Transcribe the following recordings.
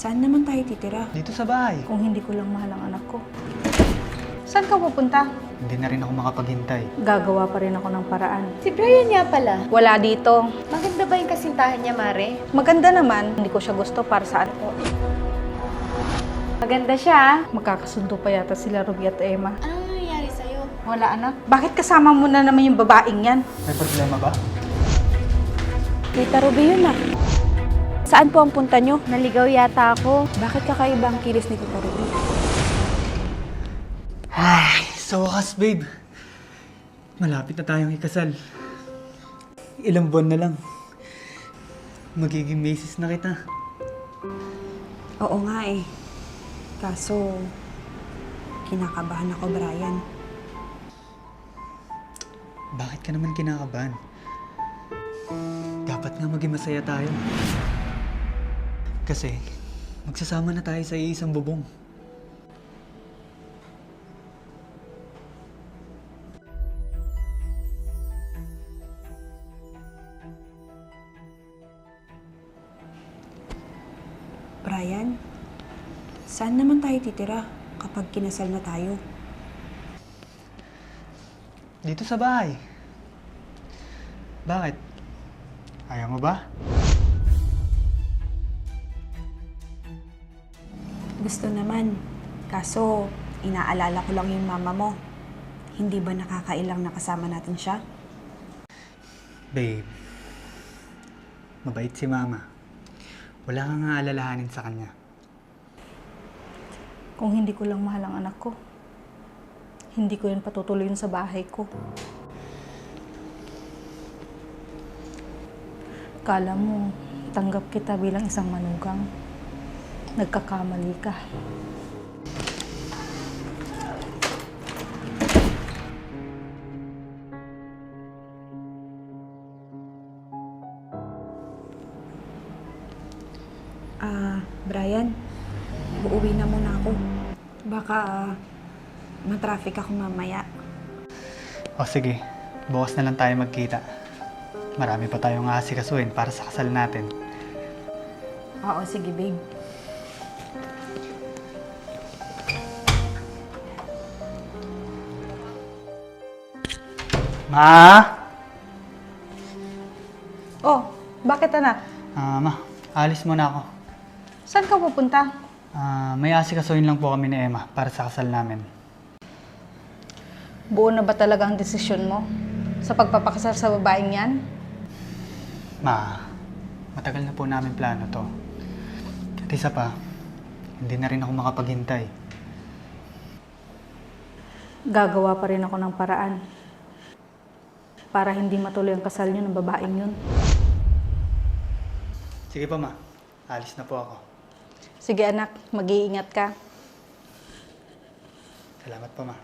Saan naman tayo titira? Dito sa bahay. Kung hindi ko lang mahal ang anak ko. Saan ka pupunta? Hindi na rin ako makapaghintay. Gagawa pa rin ako ng paraan. Si Brian nga pala. Wala dito. Maganda ba yung kasintahan niya, Mare? Maganda naman. Hindi ko siya gusto para sa anak ko. Maganda siya. Magkakasundo pa yata sila Ruby at Emma. Anong nangyayari sa'yo? Wala anak. Bakit kasama mo na naman yung babaeng yan? May problema ba? Tita Ruby yun ah. Saan po ang punta nyo? Naligaw yata ako. Bakit kakaiba ang kilos ni Tita Ruby? Ay, sa wakas, babe. Malapit na tayong ikasal. Ilang buwan na lang. Magiging misis na kita. Oo nga eh. Kaso, kinakabahan ako, Brian. Bakit ka naman kinakabahan? Dapat nga maging masaya tayo. Kasi, magsasama na tayo sa iisang bubong. Brian, saan naman tayo titira kapag kinasal na tayo? Dito sa bahay. Bakit? Ayaw mo ba? Gusto naman. Kaso, inaalala ko lang yung mama mo. Hindi ba nakakailang nakasama natin siya? Babe, mabait si mama. Wala kang aalalahanin sa kanya. Kung hindi ko lang mahal ang anak ko, hindi ko yun patutuloyin sa bahay ko. Kala mo, tanggap kita bilang isang manugang. Nagkakamali ka. Brian, uuwi na muna ako. Baka matraffic ako mamaya. O sige, bukas na lang tayo magkita. Marami pa tayong aasikasuhin para sa kasal natin. Oo, sige babe. Ma! Oh, bakit anak? Ma, alis muna ako. Saan ka pupunta? May asikasuhin lang po kami ni Emma para sa kasal namin. Buo na ba talaga ang desisyon mo sa pagpapakasal sa babaeng yan? Ma, matagal na po namin plano to. At isa pa, hindi na rin ako makapaghintay. Gagawa pa rin ako ng paraan para hindi matuloy ang kasal niyo ng babaeng yun. Sige pa, Ma. Alis na po ako. Sige anak, mag-iingat ka. Salamat po, Ma.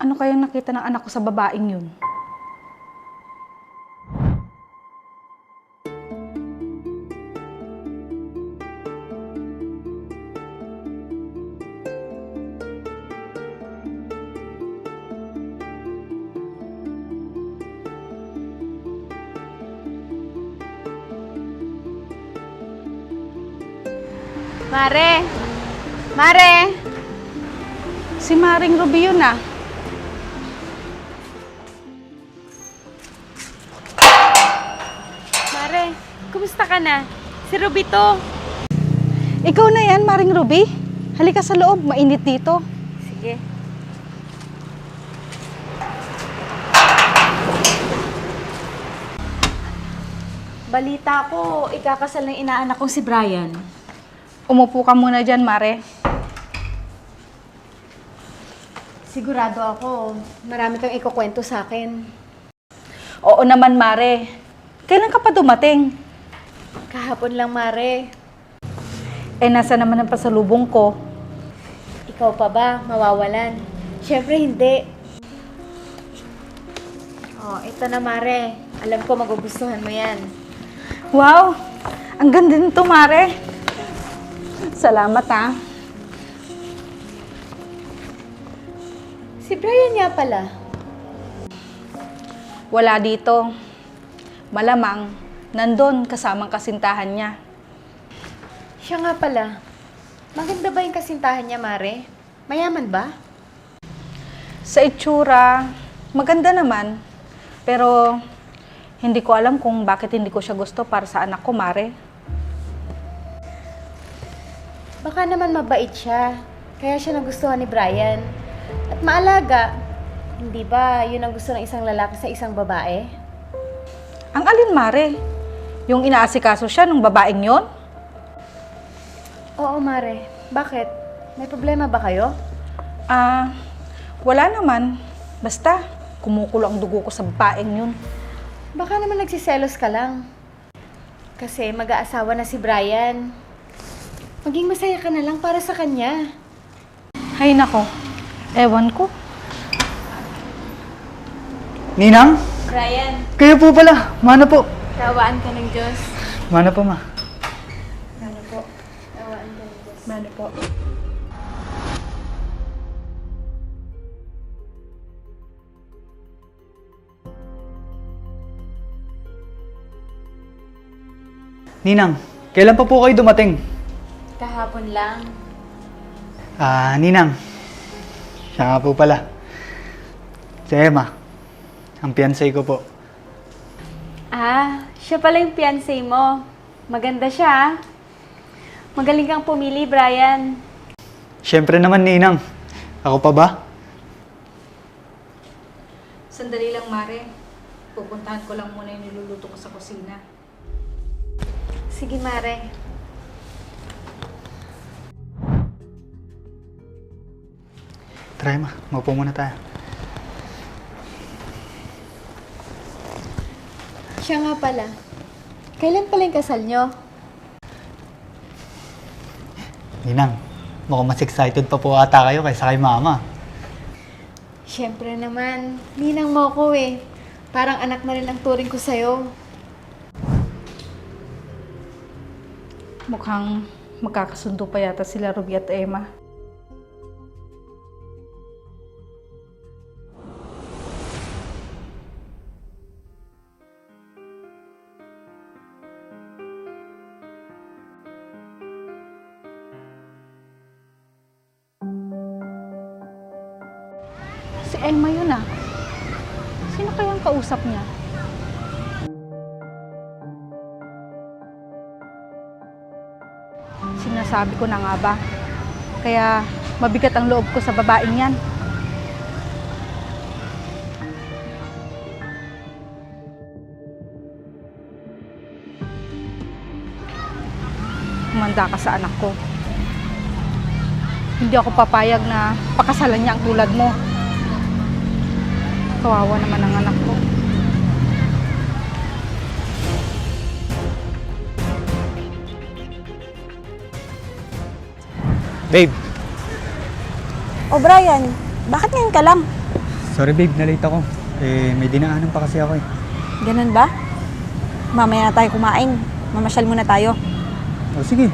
Ano kayang nakita ng anak ko sa babaeng yun? Mare! Mare! Si Maring Ruby yun ah. Mare, kumusta ka na? Si Ruby to. Ikaw na yan, Maring Ruby. Halika sa loob, mainit dito. Sige. Balita ko, ikakasal ng inaanak kong si Brian. Umupo ka muna dyan, Mare. Sigurado ako, marami kang ikukwento sa akin. Oo naman, Mare. Kailan ka pa dumating? Kahapon lang, Mare. Eh, nasa naman ang pasalubong ko. Ikaw pa ba mawawalan? Siyempre hindi. Oh, ito na, Mare. Alam ko magugustuhan mo yan. Wow! Ang ganda nito, Mare. Salamat, ah. Si Brian nga pala. Wala dito. Malamang, nandun kasamang kasintahan niya. Siya nga pala. Maganda ba yung kasintahan niya, Mare? Mayaman ba? Sa itsura, maganda naman. Pero, hindi ko alam kung bakit hindi ko siya gusto para sa anak ko, Mare. Baka naman mabait siya. Kaya siya nagustuhan ni Brian. At maalaga. Hindi ba yun ang gusto ng isang lalaki sa isang babae? Ang alin, Mare? Yung inaasikaso siya nung babaeng yon? Oo, Mare. Bakit? May problema ba kayo? Wala naman. Basta, kumukulo ang dugo ko sa babaeng yun. Baka naman nagsiselos ka lang. Kasi mag-aasawa na si Brian. Maging masaya ka na lang para sa kanya. Hay nako, ewan ko. Ninang? Brian, Kayo po pala. Mana po? tawaan ka ng Diyos. Mana po, ma? Ano po? Tawaan ka ng Diyos. Ano po? Ninang, kailan pa po kayo dumating? Kahapon lang. Ninang. Siya nga po pala. Si Emma. Ang fiancé ko po. Siya pala yung fiancé mo. Maganda siya, Magaling kang pumili, Brian. Siyempre naman, Ninang. Ako pa ba? Sandali lang, Mare. Pupuntahan ko lang muna yung niluluto ko sa kusina. Sige, Mare. Try, ma. Maupo muna tayo. Siya nga pala. Kailan pala yung kasal nyo? Ninang, mukhang mas excited pa po ata kayo kaysa kay Mama. Siyempre naman. Ninang mo ko eh. Parang anak na rin ang turing ko sa'yo. Mukhang magkakasundo pa yata sila Ruby at Emma. Si Emma yun ah. Sino kayang kausap niya? Sinasabi ko na nga ba? Kaya mabigat ang loob ko sa babaeng yan. Humanda ka sa anak ko. Hindi ako papayag na pakasalan niya ang tulad mo. Kawawa naman ang anak ko. Babe, O Brian, bakit ngayon ka lang? sorry babe, na-late ako. May dinaanan pa kasi ako eh. Ganun ba? Mamaya na tayo kumain. Mamasyal muna tayo. O sige,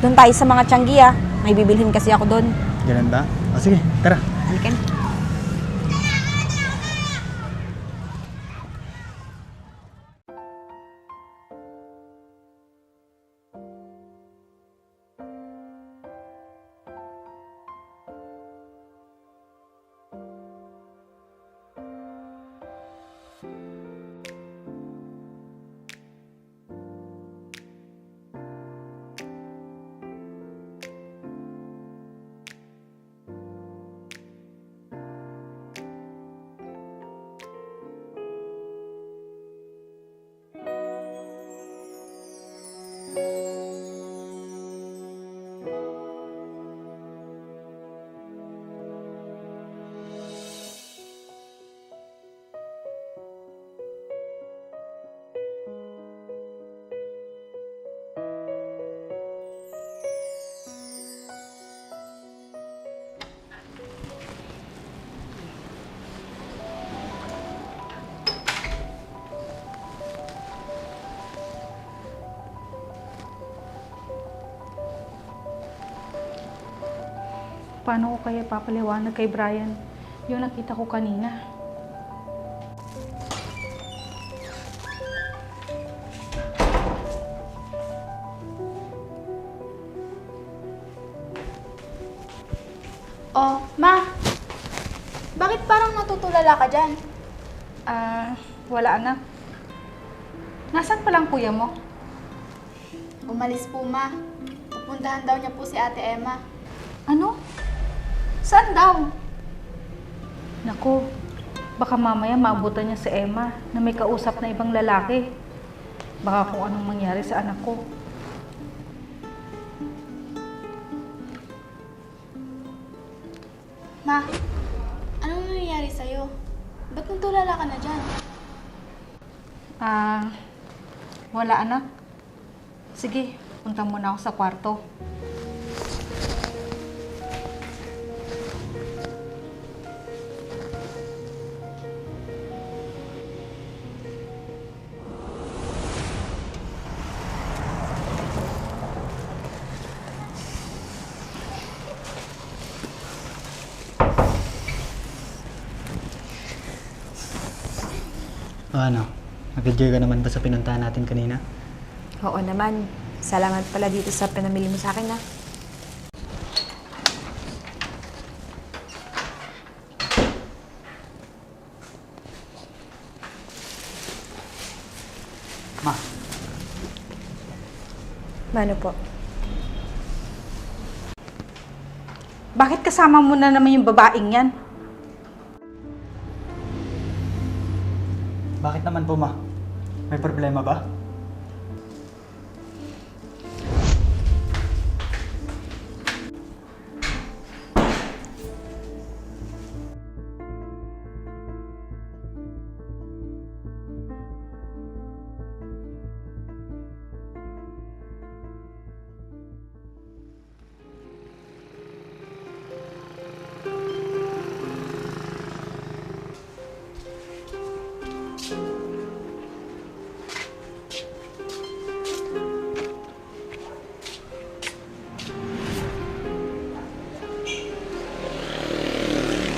Doon tayo sa mga tiyanggi ah. May bibilhin kasi ako doon. ganun ba? O sige, tara. Halika na. Paano ko kaya papaliwanag kay Brian yung nakita ko kanina? Oh, Ma. Bakit parang natutulala ka dyan? Wala anak. Nasaan pa lang kuya mo? Umalis po, Ma. Pupuntahan daw niya po si Ate Emma. Ano? Saan daw? Naku, baka mamaya maabutan niya si Emma na may kausap na ibang lalaki. Baka kung anong mangyari sa anak ko. Ma, anong nangyayari sa'yo? Ba't natulala ka na dyan? Wala anak. Sige, punta muna ako sa kwarto. O ano, nag-enjoy ka naman ba sa pinuntahan natin kanina? Oo naman. Salamat pala dito sa pinamili mo sa akin, ha? Ma, Ano po? Bakit kasama mo na naman yung babaeng yan? bakit naman po, Ma? May problema ba?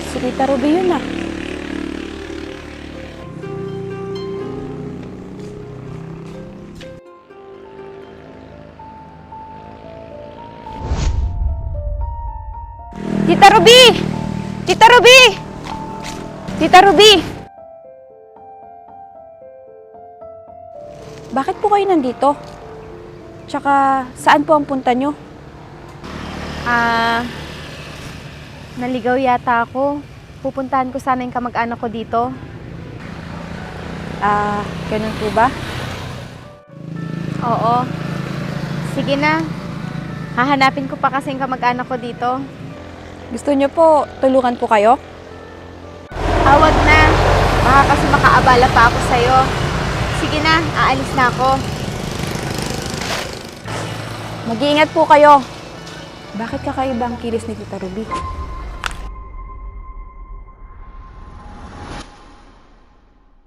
Si Tita Ruby yun, ah. Tita Ruby! Tita Ruby! Tita Ruby! Bakit po kayo nandito? Tsaka, saan po ang punta nyo? Naligaw yata ako. Pupuntahan ko sana yung kamag-anak ko dito. Ganun po ba? Oo. Sige na. Hahanapin ko pa kasi yung kamag-anak ko dito. Gusto nyo po, tulungan po kayo? Tawag na. Baka kasi makaabala pa ako sa'yo. Sige na, aalis na ako. Mag-iingat po kayo. Bakit kakaiba ang kilos ni Tita Ruby?